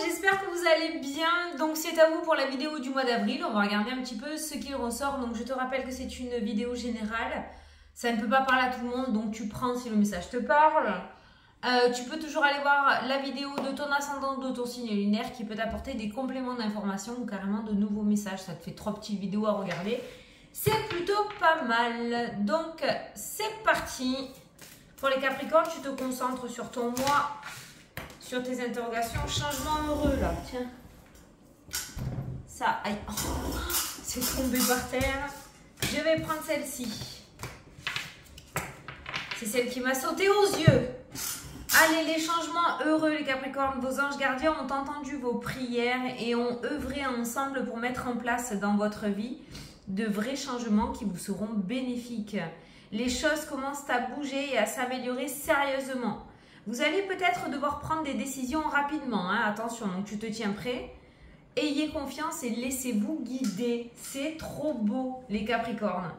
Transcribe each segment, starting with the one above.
j'espère que vous allez bien. Donc c'est à vous pour la vidéo du mois d'avril. On va regarder un petit peu ce qu'il ressort. Donc je te rappelle que c'est une vidéo générale. Ça ne peut pas parler à tout le monde, donc tu prends si le message te parle. Tu peux toujours aller voir la vidéo de ton ascendant, de ton signe lunaire qui peut t'apporter des compléments d'information ou carrément de nouveaux messages. Ça te fait 3 petites vidéos à regarder. C'est plutôt pas mal. Donc c'est parti. Pour les Capricornes, tu te concentres sur ton mois, sur tes interrogations. Changement heureux là, tiens. Ça, aïe, oh, c'est tombé par terre. Je vais prendre celle-ci. C'est celle qui m'a sauté aux yeux. Allez, les changements heureux, les Capricornes. Vos anges gardiens ont entendu vos prières et ont œuvré ensemble pour mettre en place dans votre vie de vrais changements qui vous seront bénéfiques. Les choses commencent à bouger et à s'améliorer sérieusement. Vous allez peut-être devoir prendre des décisions rapidement. Hein. Attention, donc tu te tiens prêt. Ayez confiance et laissez-vous guider. C'est trop beau, les Capricornes.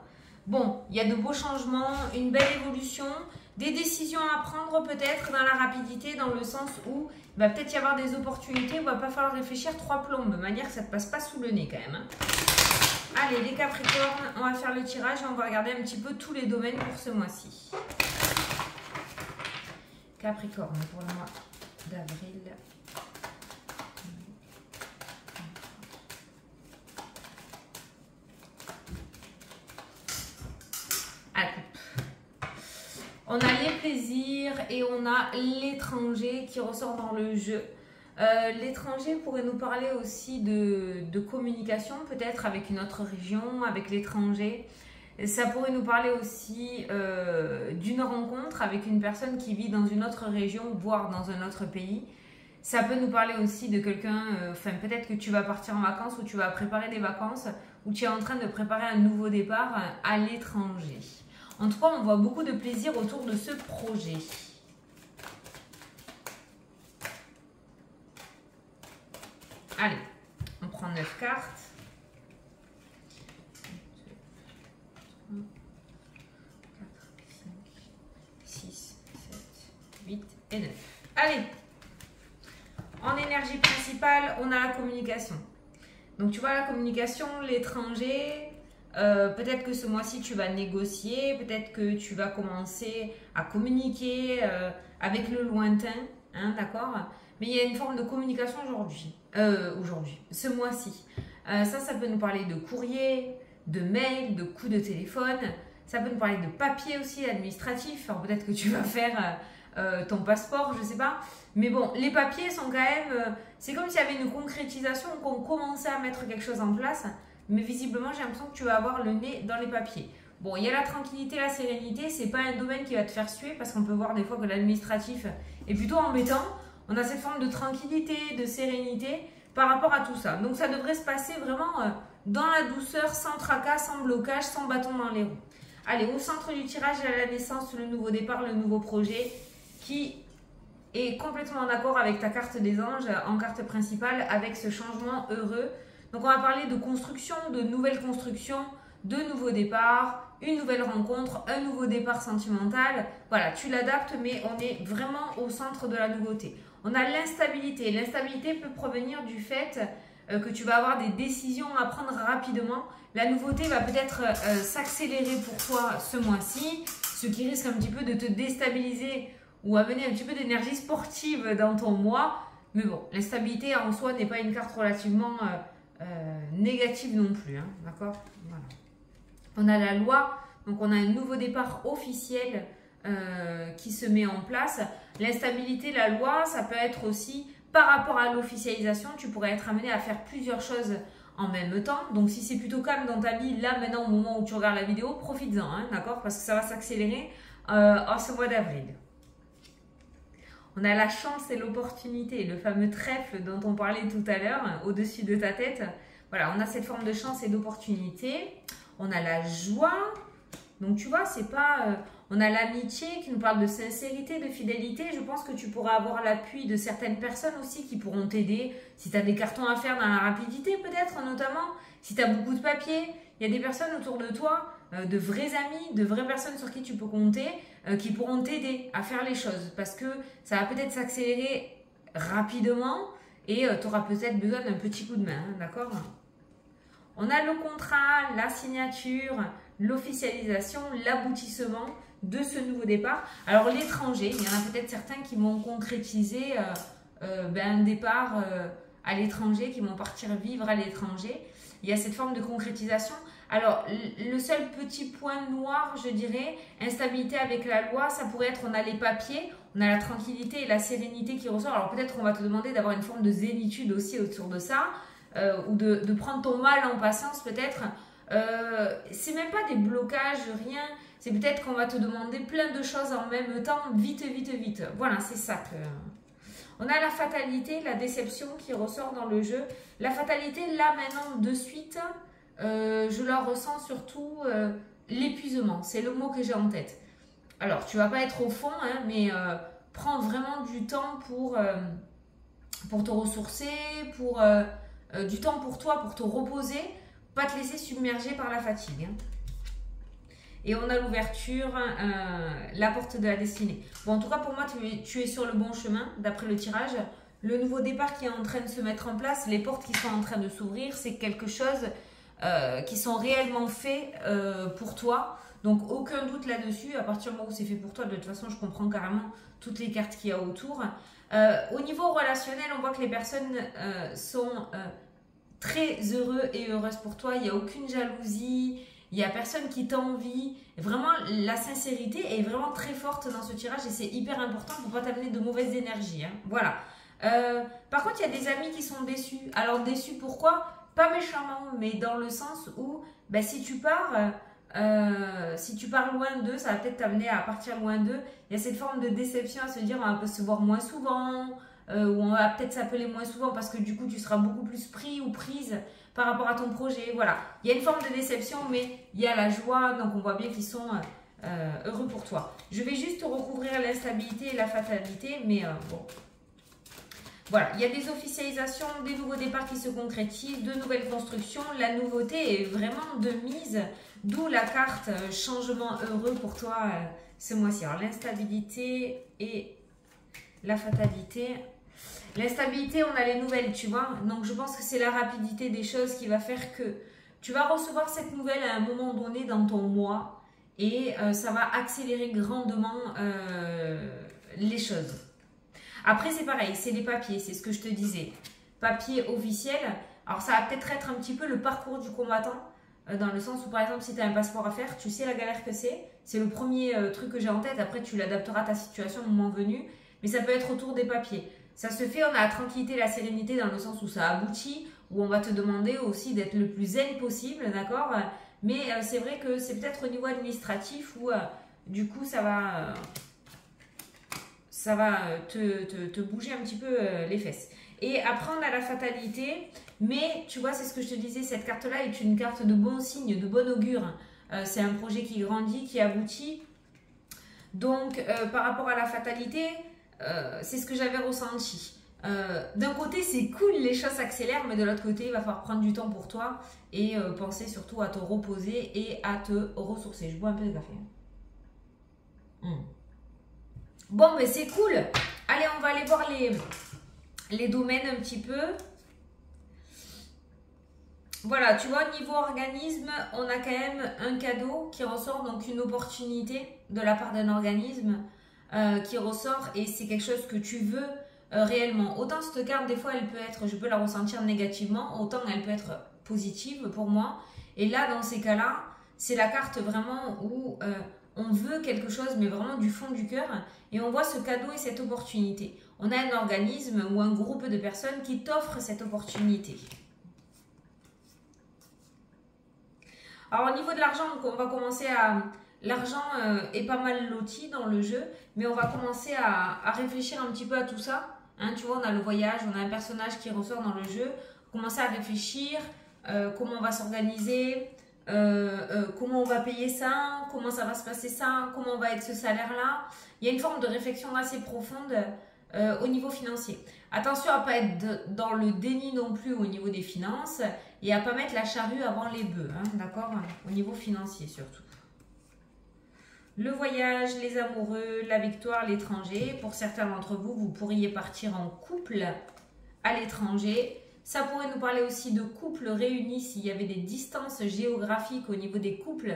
Bon, il y a de beaux changements, une belle évolution, des décisions à prendre peut-être dans la rapidité, dans le sens où il va peut-être y avoir des opportunités où il ne va pas falloir réfléchir 3 plombes, de manière que ça ne te passe pas sous le nez quand même. Hein. Allez, les Capricornes, on va faire le tirage et on va regarder un petit peu tous les domaines pour ce mois-ci. Capricorne pour le mois d'avril. On a les plaisirs et on a l'étranger qui ressort dans le jeu. L'étranger pourrait nous parler aussi de communication, peut-être avec une autre région, avec l'étranger. Ça pourrait nous parler aussi d'une rencontre avec une personne qui vit dans une autre région, voire dans un autre pays. Ça peut nous parler aussi de quelqu'un, peut-être que tu vas partir en vacances ou tu vas préparer des vacances ou tu es en train de préparer un nouveau départ à l'étranger. En tout cas, on voit beaucoup de plaisir autour de ce projet. Allez, on prend 9 cartes. 1, 2, 3, 4, 5, 6, 7, 8 et 9. Allez, en énergie principale, on a la communication. Donc, tu vois, la communication, l'étranger... peut-être que ce mois-ci tu vas négocier, peut-être que tu vas commencer à communiquer avec le lointain, hein, d'accord? Mais il y a une forme de communication ce mois-ci. Ça peut nous parler de courrier, de mail, de coups de téléphone. Ça peut nous parler de papier aussi, administratif. Alors peut-être que tu vas faire ton passeport, je ne sais pas. Mais bon, les papiers sont quand même... c'est comme s'il y avait une concrétisation, qu'on commençait à mettre quelque chose en place. Mais visiblement, j'ai l'impression que tu vas avoir le nez dans les papiers. Bon, il y a la tranquillité, la sérénité. C'est pas un domaine qui va te faire suer parce qu'on peut voir des fois que l'administratif est plutôt embêtant. On a cette forme de tranquillité, de sérénité par rapport à tout ça. Donc, ça devrait se passer vraiment dans la douceur, sans tracas, sans blocage, sans bâton dans les roues. Allez, au centre du tirage, il y a la naissance, le nouveau départ, le nouveau projet qui est complètement d'accord avec ta carte des anges en carte principale avec ce changement heureux. Donc, on va parler de construction, de nouvelles constructions, de nouveaux départs, une nouvelle rencontre, un nouveau départ sentimental. Voilà, tu l'adaptes, mais on est vraiment au centre de la nouveauté. On a l'instabilité. L'instabilité peut provenir du fait que tu vas avoir des décisions à prendre rapidement. La nouveauté va peut-être s'accélérer pour toi ce mois-ci, ce qui risque un petit peu de te déstabiliser ou amener un petit peu d'énergie sportive dans ton mois. Mais bon, l'instabilité en soi n'est pas une carte relativement... négative non plus, hein, d'accord? Voilà. On a la loi, donc on a un nouveau départ officiel qui se met en place. L'instabilité, la loi, ça peut être aussi par rapport à l'officialisation, tu pourrais être amené à faire plusieurs choses en même temps. Donc si c'est plutôt calme dans ta vie, là maintenant au moment où tu regardes la vidéo, profites-en, hein, d'accord? Parce que ça va s'accélérer en ce mois d'avril. On a la chance et l'opportunité, le fameux trèfle dont on parlait tout à l'heure, au-dessus de ta tête. Voilà, on a cette forme de chance et d'opportunité. On a la joie. Donc, tu vois, c'est pas... on a l'amitié qui nous parle de sincérité, de fidélité. Je pense que tu pourras avoir l'appui de certaines personnes aussi qui pourront t'aider. Si tu as des cartons à faire dans la rapidité, peut-être, notamment. Si tu as beaucoup de papiers, il y a des personnes autour de toi, de vrais amis, de vraies personnes sur qui tu peux compter, qui pourront t'aider à faire les choses. Parce que ça va peut-être s'accélérer rapidement et tu auras peut-être besoin d'un petit coup de main, hein, d'accord? On a le contrat, la signature, l'officialisation, l'aboutissement de ce nouveau départ. Alors l'étranger, il y en a peut-être certains qui vont concrétiser un départ à l'étranger, qui vont partir vivre à l'étranger. Il y a cette forme de concrétisation. Alors le seul petit point noir, je dirais, instabilité avec la loi, ça pourrait être on a les papiers, on a la tranquillité et la sérénité qui ressort. Alors peut-être qu'on va te demander d'avoir une forme de zénitude aussi autour de ça. Ou de prendre ton mal en patience peut-être. C'est même pas des blocages, rien. C'est peut-être qu'on va te demander plein de choses en même temps, vite, vite, vite. Voilà, c'est ça que... On a la fatalité, la déception qui ressort dans le jeu. La fatalité, là maintenant, de suite, je la ressens surtout l'épuisement. C'est le mot que j'ai en tête. Alors, tu vas pas être au fond, hein, mais prends vraiment du temps pour te ressourcer, du temps pour toi, pour te reposer, pas te laisser submerger par la fatigue. Hein. Et on a l'ouverture, la porte de la destinée. Bon, en tout cas, pour moi, tu es sur le bon chemin, d'après le tirage. Le nouveau départ qui est en train de se mettre en place, les portes qui sont en train de s'ouvrir, c'est quelque chose qui sont réellement faits pour toi. Donc, aucun doute là-dessus. À partir du moment où c'est fait pour toi, de toute façon, je comprends carrément toutes les cartes qu'il y a autour. Au niveau relationnel, on voit que les personnes sont très heureux et heureuses pour toi. Il n'y a aucune jalousie, il n'y a personne qui t'envie. Vraiment, la sincérité est vraiment très forte dans ce tirage et c'est hyper important pour ne pas t'amener de mauvaises énergies. Hein. Voilà. Par contre, il y a des amis qui sont déçus. Alors, déçus pourquoi? Pas méchamment, mais dans le sens où si tu pars loin d'eux, ça va peut-être t'amener à partir loin d'eux. Il y a cette forme de déception à se dire on va peut se voir moins souvent, ou on va peut-être s'appeler moins souvent parce que du coup tu seras beaucoup plus pris ou prise par rapport à ton projet. Voilà, il y a une forme de déception, mais il y a la joie, donc on voit bien qu'ils sont heureux pour toi. Je vais juste recouvrir l'instabilité et la fatalité, mais bon. Voilà, il y a des officialisations, des nouveaux départs qui se concrétisent, de nouvelles constructions. La nouveauté est vraiment de mise, d'où la carte changement heureux pour toi ce mois-ci. Alors l'instabilité et la fatalité. L'instabilité, on a les nouvelles, tu vois. Donc je pense que c'est la rapidité des choses qui va faire que tu vas recevoir cette nouvelle à un moment donné dans ton mois et ça va accélérer grandement les choses. Après, c'est pareil, c'est les papiers, c'est ce que je te disais. Papier officiel, alors ça va peut-être être un petit peu le parcours du combattant, dans le sens où, par exemple, si tu as un passeport à faire, tu sais la galère que c'est. C'est le premier truc que j'ai en tête, après tu l'adapteras à ta situation au moment venu, mais ça peut être autour des papiers. Ça se fait, on a la tranquillité, la sérénité, dans le sens où ça aboutit, où on va te demander aussi d'être le plus zen possible, d'accord? Mais c'est vrai que c'est peut-être au niveau administratif où, du coup, ça va te bouger un petit peu les fesses. Et après, on a la fatalité. Mais, tu vois, c'est ce que je te disais, cette carte-là est une carte de bon signe, de bon augure. C'est un projet qui grandit, qui aboutit. Donc, par rapport à la fatalité, c'est ce que j'avais ressenti. D'un côté, c'est cool, les choses s'accélèrent, mais de l'autre côté, il va falloir prendre du temps pour toi et penser surtout à te reposer et à te ressourcer. Je bois un peu de café. Bon, mais c'est cool. Allez, on va aller voir les domaines un petit peu. Voilà, tu vois, niveau organisme, on a quand même un cadeau qui ressort, donc une opportunité de la part d'un organisme qui ressort et c'est quelque chose que tu veux réellement. Autant cette carte, des fois, elle peut être, je peux la ressentir négativement, autant elle peut être positive pour moi. Et là, dans ces cas-là, c'est la carte vraiment où on veut quelque chose, mais vraiment du fond du cœur. Et on voit ce cadeau et cette opportunité. On a un organisme ou un groupe de personnes qui t'offrent cette opportunité. Alors au niveau de l'argent, on va commencer à... L'argent est pas mal loti dans le jeu, mais on va commencer à réfléchir un petit peu à tout ça. Hein, tu vois, on a le voyage, on a un personnage qui ressort dans le jeu. Commencer à réfléchir, comment on va s'organiser, comment on va payer ça, comment ça va se passer ça, comment va être ce salaire-là. Il y a une forme de réflexion assez profonde au niveau financier. Attention à ne pas être dans le déni non plus au niveau des finances et à ne pas mettre la charrue avant les bœufs, hein, d'accord? Au niveau financier surtout. Le voyage, les amoureux, la victoire, l'étranger. Pour certains d'entre vous, vous pourriez partir en couple à l'étranger. Ça pourrait nous parler aussi de couples réunis s'il y avait des distances géographiques au niveau des couples.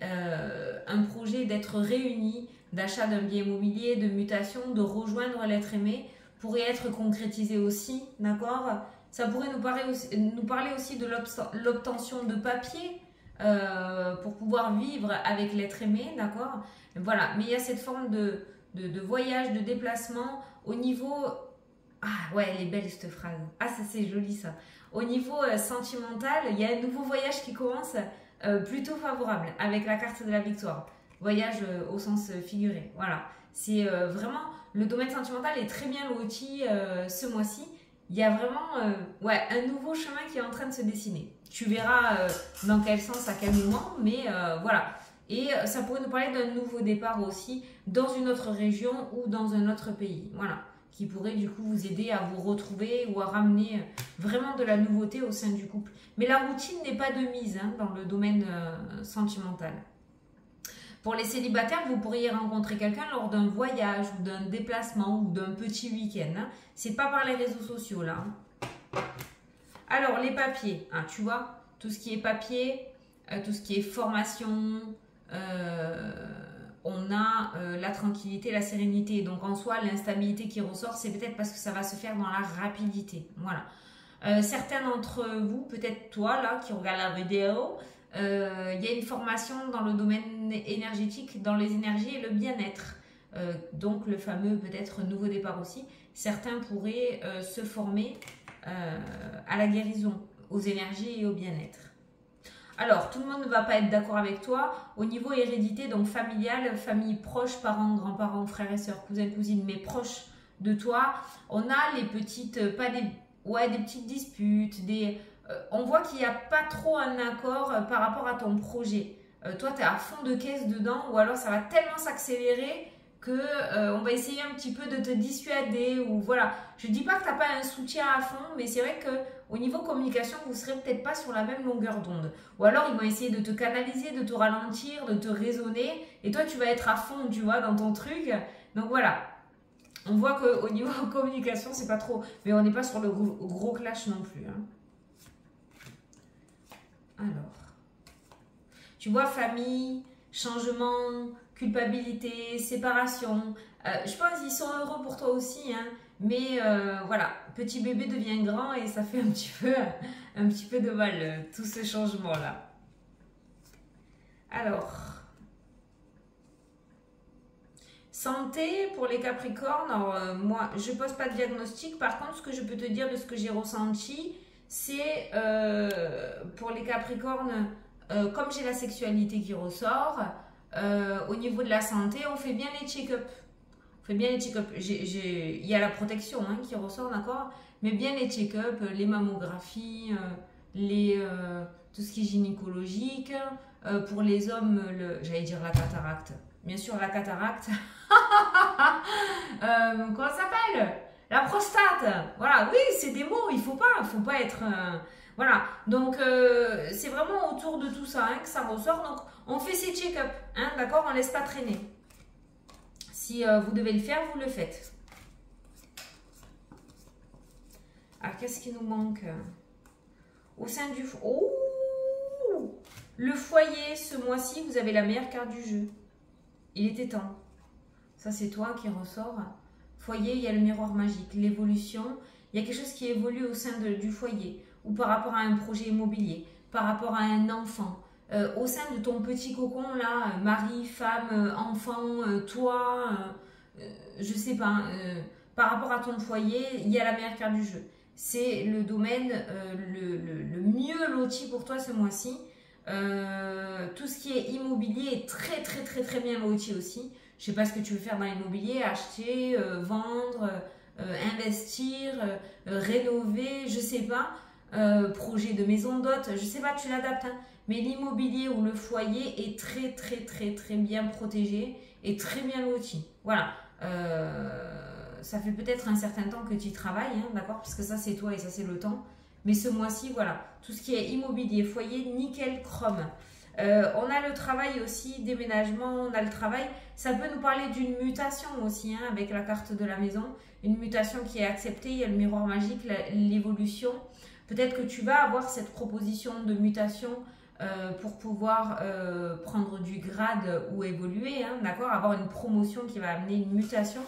Un projet d'être réunis, d'achat d'un bien immobilier, de mutation, de rejoindre l'être aimé pourrait être concrétisé aussi, d'accord? Ça pourrait nous parler aussi de l'obtention de papiers pour pouvoir vivre avec l'être aimé, d'accord? Voilà, mais il y a cette forme de voyage, de déplacement au niveau... Ah ouais, elle est belle cette phrase. Ah, ça c'est joli ça. Au niveau sentimental, il y a un nouveau voyage qui commence plutôt favorable avec la carte de la victoire. Voyage au sens figuré. Voilà. C'est vraiment, le domaine sentimental est très bien loti ce mois-ci. Il y a vraiment ouais, un nouveau chemin qui est en train de se dessiner. Tu verras dans quel sens, à quel moment, mais voilà. Et ça pourrait nous parler d'un nouveau départ aussi dans une autre région ou dans un autre pays. Voilà. Qui pourrait du coup vous aider à vous retrouver ou à ramener vraiment de la nouveauté au sein du couple. Mais la routine n'est pas de mise hein, dans le domaine sentimental. Pour les célibataires, vous pourriez rencontrer quelqu'un lors d'un voyage ou d'un déplacement ou d'un petit week-end. Hein. C'est pas par les réseaux sociaux là. Hein. Alors les papiers, hein, tu vois, tout ce qui est papier, tout ce qui est formation, on a la tranquillité, la sérénité. Donc en soi, l'instabilité qui ressort, c'est peut-être parce que ça va se faire dans la rapidité. Voilà. Certains d'entre vous, peut-être toi là qui regarde la vidéo, il y a une formation dans le domaine énergétique, dans les énergies et le bien-être. Donc le fameux peut-être nouveau départ aussi. Certains pourraient se former à la guérison, aux énergies et au bien-être. Alors, tout le monde ne va pas être d'accord avec toi. Au niveau hérédité, donc familial, famille proche, parents, grands-parents, frères et sœurs, cousins, cousines, mais proches de toi, on a les petites, pas des, ouais, des petites disputes, on voit qu'il n'y a pas trop un accord par rapport à ton projet. Toi, tu es à fond de caisse dedans, ou alors ça va tellement s'accélérer que on va essayer un petit peu de te dissuader, ou voilà. Je dis pas que tu n'as pas un soutien à fond, mais c'est vrai que au niveau communication, vous ne serez peut-être pas sur la même longueur d'onde. Ou alors, ils vont essayer de te canaliser, de te ralentir, de te raisonner. Et toi, tu vas être à fond, tu vois, dans ton truc. Donc voilà. On voit qu'au niveau communication, c'est pas trop. Mais on n'est pas sur le gros clash non plus. Hein. Alors. Tu vois, famille, changement, culpabilité, séparation. Je pense qu'ils sont heureux pour toi aussi, hein. Mais voilà, petit bébé devient grand et ça fait un petit peu de mal, tout ce changement-là. Alors, santé pour les Capricornes. Alors, moi, je ne pose pas de diagnostic. Par contre, ce que je peux te dire de ce que j'ai ressenti, c'est pour les Capricornes, comme j'ai la sexualité qui ressort, au niveau de la santé, on fait bien les check-up. On fait bien les check-up. Il y a la protection hein, qui ressort, d'accord? Mais bien les check-up, les mammographies, tout ce qui est gynécologique. Pour les hommes, j'allais dire la cataracte. Bien sûr, la cataracte. Comment ça s'appelle? La prostate. Voilà, oui, c'est des mots, il faut pas être... voilà, donc c'est vraiment autour de tout ça hein, que ça ressort. Donc, on fait ces check-up, hein, d'accord? On ne laisse pas traîner. Si vous devez le faire, vous le faites. Alors, qu'est-ce qui nous manque? Au sein du... Oh! Le foyer, ce mois-ci, vous avez la meilleure carte du jeu. Il était temps. Ça, c'est toi qui ressort. Foyer, il y a le miroir magique, l'évolution. Il y a quelque chose qui évolue au sein du foyer. Ou par rapport à un projet immobilier, par rapport à un enfant. Au sein de ton petit cocon, là, mari, femme, enfant, toi, je sais pas, par rapport à ton foyer, il y a la meilleure carte du jeu. C'est le domaine le mieux loti pour toi ce mois-ci. Tout ce qui est immobilier est très très très très bien loti aussi. Je sais pas ce que tu veux faire dans l'immobilier, acheter, vendre, investir, rénover, je sais pas. Projet de maison d'hôte, je sais pas, tu l'adaptes. Hein. Mais l'immobilier ou le foyer est très très très très bien protégé et très bien loti. Voilà. Ça fait peut-être un certain temps que tu y travailles, hein, d'accord? Puisque ça c'est toi et ça c'est le temps. Mais ce mois-ci, voilà, tout ce qui est immobilier, foyer, nickel, chrome. On a le travail aussi, déménagement, on a le travail. Ça peut nous parler d'une mutation aussi, hein, avec la carte de la maison. Une mutation qui est acceptée, il y a le miroir magique, l'évolution. Peut-être que tu vas avoir cette proposition de mutation pour pouvoir prendre du grade ou évoluer, hein, d'accord, avoir une promotion qui va amener une mutation.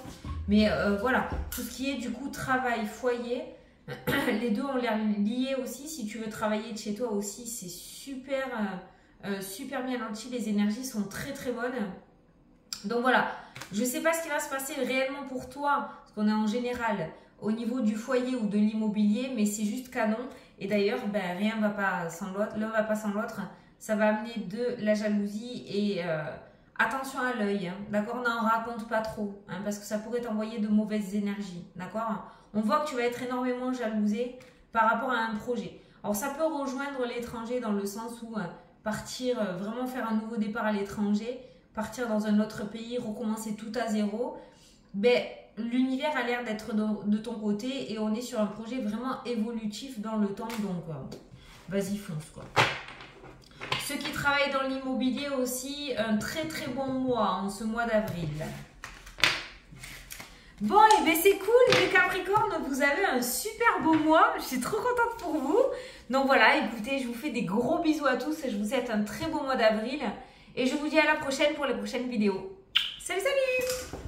Mais voilà, tout ce qui est du coup travail, foyer, les deux ont l'air liés aussi. Si tu veux travailler de chez toi aussi, c'est super, super bien lenti. Les énergies sont très très bonnes. Donc voilà, je ne sais pas ce qui va se passer réellement pour toi, parce qu'on est en général au niveau du foyer ou de l'immobilier, mais c'est juste canon. Et d'ailleurs, ben, rien ne va pas sans l'autre, l'un ne va pas sans l'autre. Ça va amener de la jalousie et attention à l'œil, hein, d'accord? N'en raconte pas trop, hein, parce que ça pourrait t'envoyer de mauvaises énergies, d'accord? On voit que tu vas être énormément jalousé par rapport à un projet. Alors ça peut rejoindre l'étranger dans le sens où partir, vraiment faire un nouveau départ à l'étranger, partir dans un autre pays, recommencer tout à zéro. Ben, l'univers a l'air d'être de ton côté et on est sur un projet vraiment évolutif dans le temps, donc vas-y fonce quoi. Ceux qui travaillent dans l'immobilier aussi, un très très bon mois en ce mois d'avril. Bon, et bien c'est cool les Capricornes, vous avez un super beau mois, je suis trop contente pour vous. Donc voilà, écoutez, je vous fais des gros bisous à tous et je vous souhaite un très beau mois d'avril. Et je vous dis à la prochaine pour les prochaines vidéos. Salut, salut!